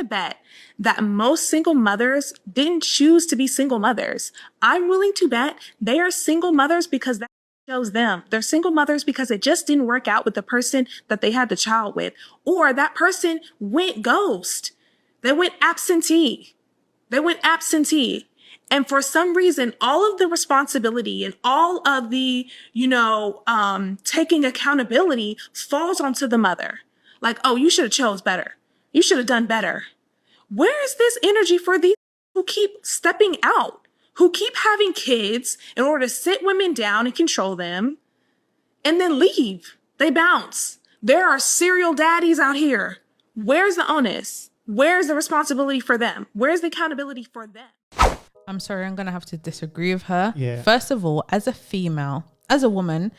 to bet that most single mothers didn't choose to be single mothers. I'm willing to bet they are single mothers because that chose them. They're single mothers because it just didn't work out with the person that they had the child with, or that person went ghost. They went absentee. And for some reason, all of the responsibility and all of the, taking accountability falls onto the mother. Like, oh, you should have chose better. You should have done better. Where is this energy for these who keep stepping out, who keep having kids in order to sit women down and control them and then leave? They bounce. There are serial daddies out here. Where's the onus? Where's the responsibility for them? Where's the accountability for them? I'm sorry, I'm going to have to disagree with her. Yeah. First of all, as a female, as a woman,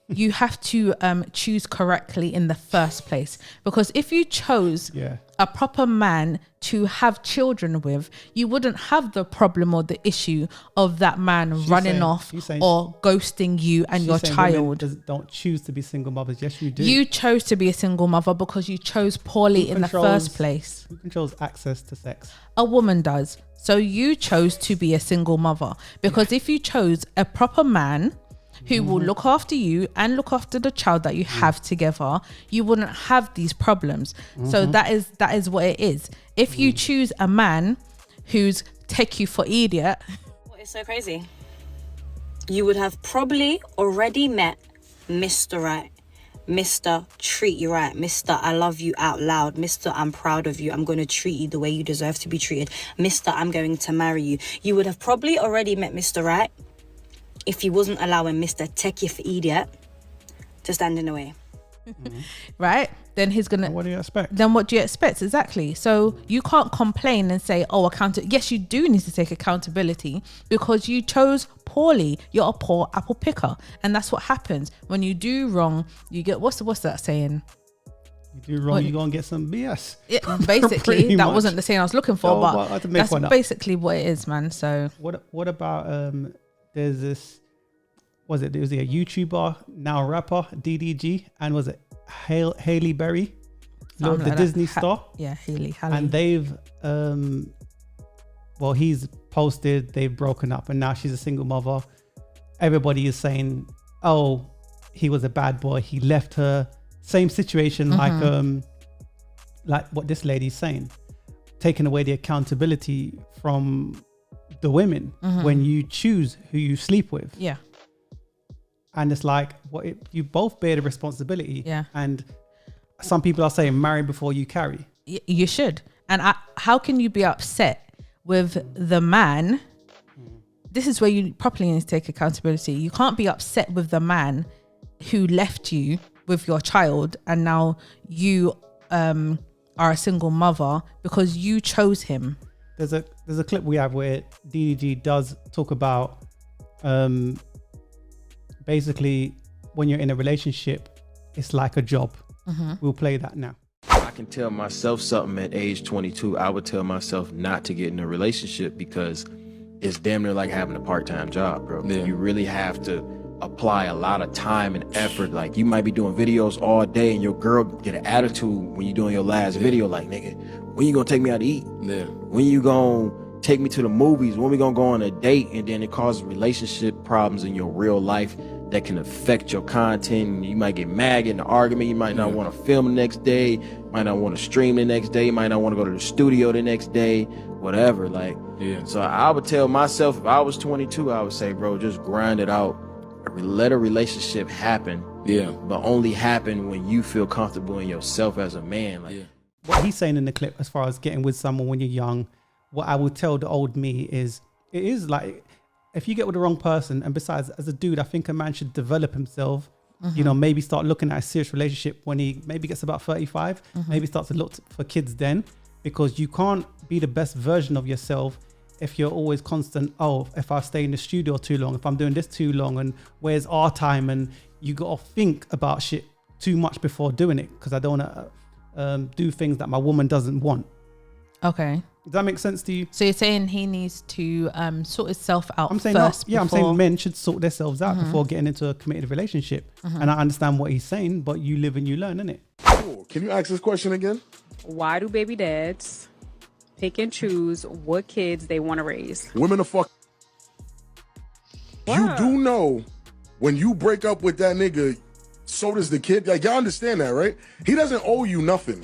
you have to choose correctly in the first place. Because if you chose a proper man to have children with, you wouldn't have the problem or the issue of that man running off or ghosting you and your child. Don't choose to be single mothers. Yes, you do. You chose to be a single mother because you chose poorly in the first place. Who controls access to sex? A woman does. So you chose to be a single mother because if you chose a proper man who will look after you and look after the child that you have together, you wouldn't have these problems. So that is what it is. If you choose a man who's take you for idiot. What is so crazy? You would have probably already met Mr. Right. Mr. Treat you right. Mr. I love you out loud. Mr. I'm proud of you. I'm going to treat you the way you deserve to be treated. Mr. I'm going to marry you. You would have probably already met Mr. Right if he wasn't allowing Mr. Take you for idiot to stand in the way. Right? Then he's gonna. What do you expect? Then what do you expect? Exactly. So you can't complain and say, "Oh, Yes, you do need to take accountability because you chose poorly. You're a poor apple picker, and that's what happens when you do wrong. You get what's that saying? You do wrong, you're gonna get some BS. Yeah, basically, that wasn't the saying I was looking for, but that's basically what it is, man. So what about there's this. Was it a YouTuber, now a rapper, DDG, and was it Hailey Berry, the Disney star? Hailey. And they've, he's posted, they've broken up, and now she's a single mother. Everybody is saying, oh, he was a bad boy, he left her. Same situation like what this lady's saying, taking away the accountability from the women when you choose who you sleep with. Yeah. And it's like, you both bear the responsibility. Yeah. And some people are saying marry before you carry. You should. And how can you be upset with the man? This is where you properly need to take accountability. You can't be upset with the man who left you with your child and now you are a single mother because you chose him. There's a clip we have where DDG does talk about basically when you're in a relationship, it's like a job. We'll play that now. I can tell myself something at age 22. I would tell myself not to get in a relationship because it's damn near like having a part-time job, bro. Yeah. You really have to apply a lot of time and effort. Like, you might be doing videos all day and your girl get an attitude when you're doing your last video, like, nigga, when you gonna take me out to eat? Yeah. When you gonna take me to the movies? When we gonna go on a date? And then it causes relationship problems in your real life that can affect your content. You might get mad, get in an argument. You might not want to film the next day, might not want to stream the next day, might not want to go to the studio the next day, whatever. So I would tell myself, if I was 22, I would say, bro, just grind it out. Let a relationship happen, but only happen when you feel comfortable in yourself as a man. What he's saying in the clip, as far as getting with someone when you're young, what I would tell the old me is, it is like, if you get with the wrong person, and besides, as a dude, I think a man should develop himself, maybe start looking at a serious relationship when he maybe gets about 35, maybe start to look for kids then, because you can't be the best version of yourself if you're always constant, oh, if I stay in the studio too long, if I'm doing this too long, and where's our time? And you got to think about shit too much before doing it, because I don't want to do things that my woman doesn't want. Okay. Does that make sense to you? So you're saying he needs to sort himself out I'm saying first? I'm saying men should sort themselves out before getting into a committed relationship. And I understand what he's saying, but you live and you learn, innit? Cool. Can you ask this question again? Why do baby dads pick and choose what kids they want to raise. Women are fuck. Wow. You do know when you break up with that nigga, so does the kid. Like, y'all understand that, right? He doesn't owe you nothing.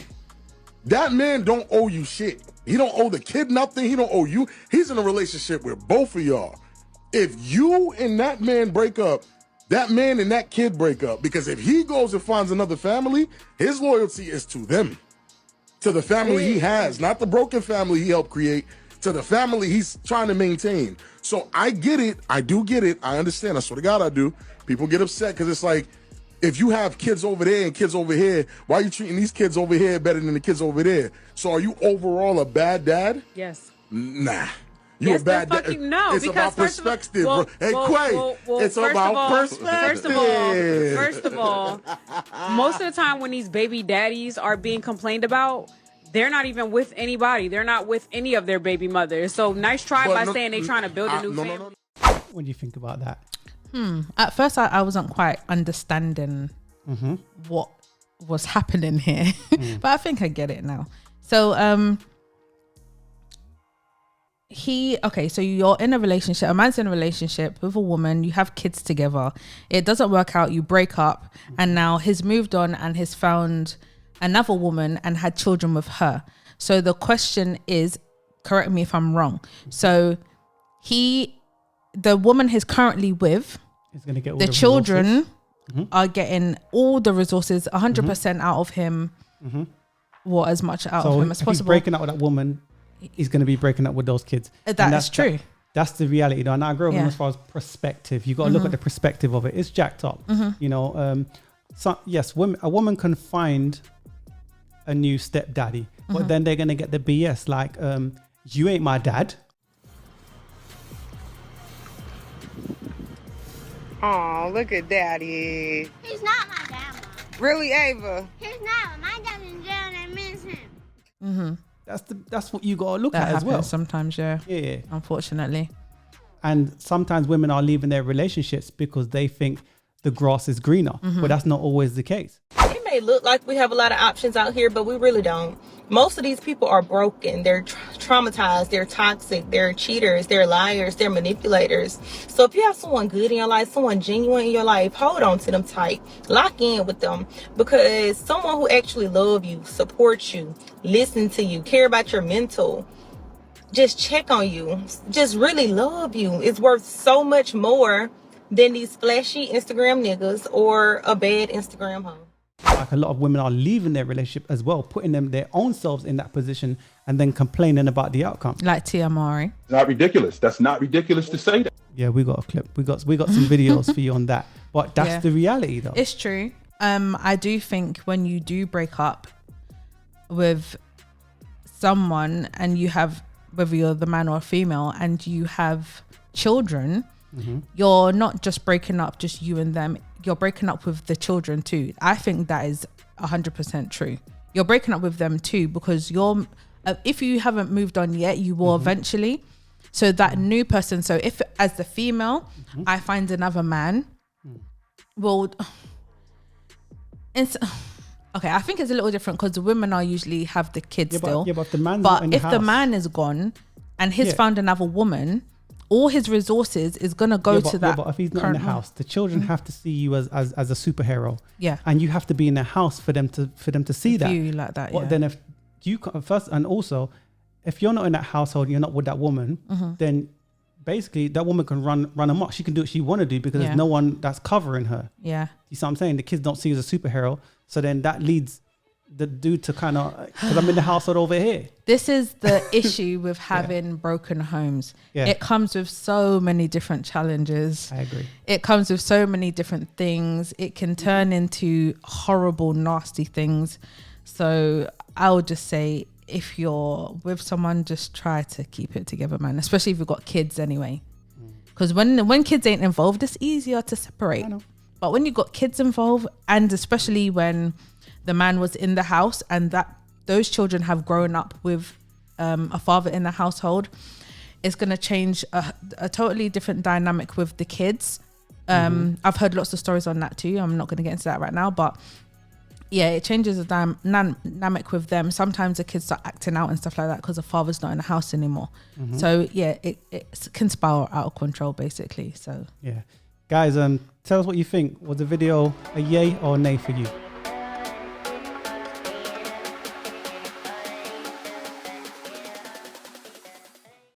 That man don't owe you shit. He don't owe the kid nothing. He don't owe you. He's in a relationship with both of y'all. If you and that man break up, that man and that kid break up. Because if he goes and finds another family, his loyalty is to them. To the family he has, not the broken family he helped create, to the family he's trying to maintain. So I get it. I do get it. I understand. I swear to God I do. People get upset because it's like, if you have kids over there and kids over here, why are you treating these kids over here better than the kids over there? So are you overall a bad dad? Yes. Nah. You Yes, a bad they're dad. fucking no. It's Because about perspective, bro. Hey, Quay, it's first about of all, perspective. First of all, most of the time when these baby daddies are being complained about, they're not even with anybody. They're not with any of their baby mothers. So nice try by saying they're trying to build a new family. What do you think about that? At first, I wasn't quite understanding what was happening here, but I think I get it now. So, so you're in a relationship, a man's in a relationship with a woman, you have kids together, it doesn't work out, you break up, and now he's moved on and he's found another woman and had children with her. So the question is, correct me if I'm wrong, so the woman he's currently with, He's going to get all the the children resources. are getting all the resources, 100% out of him, as much out of him as if he's possible. breaking up with that woman, he's going to be breaking up with those kids. That's true. That's the reality, though. And I agree with him Yeah. as far as perspective. You got to look at the perspective of it. It's jacked up. You know, yes, a woman can find a new stepdaddy, but then they're going to get the BS like, you ain't my dad. Oh, look at Daddy. He's not my dad, Mom. Really, Ava? He's not. My dad's in jail and I miss him. That's what you got to look That at as happens well. sometimes, yeah. Yeah. Unfortunately. And sometimes women are leaving their relationships because they think the grass is greener, but that's not always the case. It may look like we have a lot of options out here, but we really don't. Most of these people are broken. They're traumatized. They're toxic. They're cheaters. They're liars. They're manipulators. So if you have someone good in your life, someone genuine in your life, hold on to them tight. Lock in with them, because someone who actually loves you, supports you, listen to you, care about your mental, just check on you, just really love you, is worth so much more than these flashy Instagram niggas or a bad Instagram hoe. Like a lot of women are leaving their relationship as well, putting their own selves in that position and then complaining about the outcome. Like Tia Mowry. Not ridiculous. That's not ridiculous to say that. Yeah, we got a clip. We got some videos for you on that. But that's the reality, though. It's true. I do think when you do break up with someone and you have, whether you're the man or a female, and you have children, you're not just breaking up just you and them, you're breaking up with the children too. I think that is 100% true. You're breaking up with them too, because you're if you haven't moved on yet, you will eventually. So that new person, so if as the female I find another man, well, okay, I think it's a little different because the women are usually have the kids still. But if the man's But not in the if the house- man is gone and he's found another woman, all his resources is gonna go to that. But if he's not in the house, the children have to see you as a superhero. Yeah. And you have to be in the house for them to see that. View like that. But then if you first, and also if you're not in that household, you're not with that woman, then basically that woman can run amok. She can do what she want to do because there's no one that's covering her. Yeah. You see what I'm saying? The kids don't see you as a superhero. So then that leads the dude to kind of, because I'm in the household over here. This is the issue with having broken homes. Yeah. It comes with so many different challenges. I agree. It comes with so many different things. It can turn into horrible, nasty things. So I would just say, if you're with someone, just try to keep it together, man. Especially if you've got kids anyway. Because when kids ain't involved, it's easier to separate. I know. But when you've got kids involved, and especially when the man was in the house and that those children have grown up with a father in the household, it's going to change a totally different dynamic with the kids. I've heard lots of stories on that too. I'm not going to get into that right now, but Yeah, it changes the dynamic with them. Sometimes the kids start acting out and stuff like that because the father's not in the house anymore. So yeah, it can spiral out of control basically. So yeah, guys, tell us what you think. Was the video a yay or a nay for you?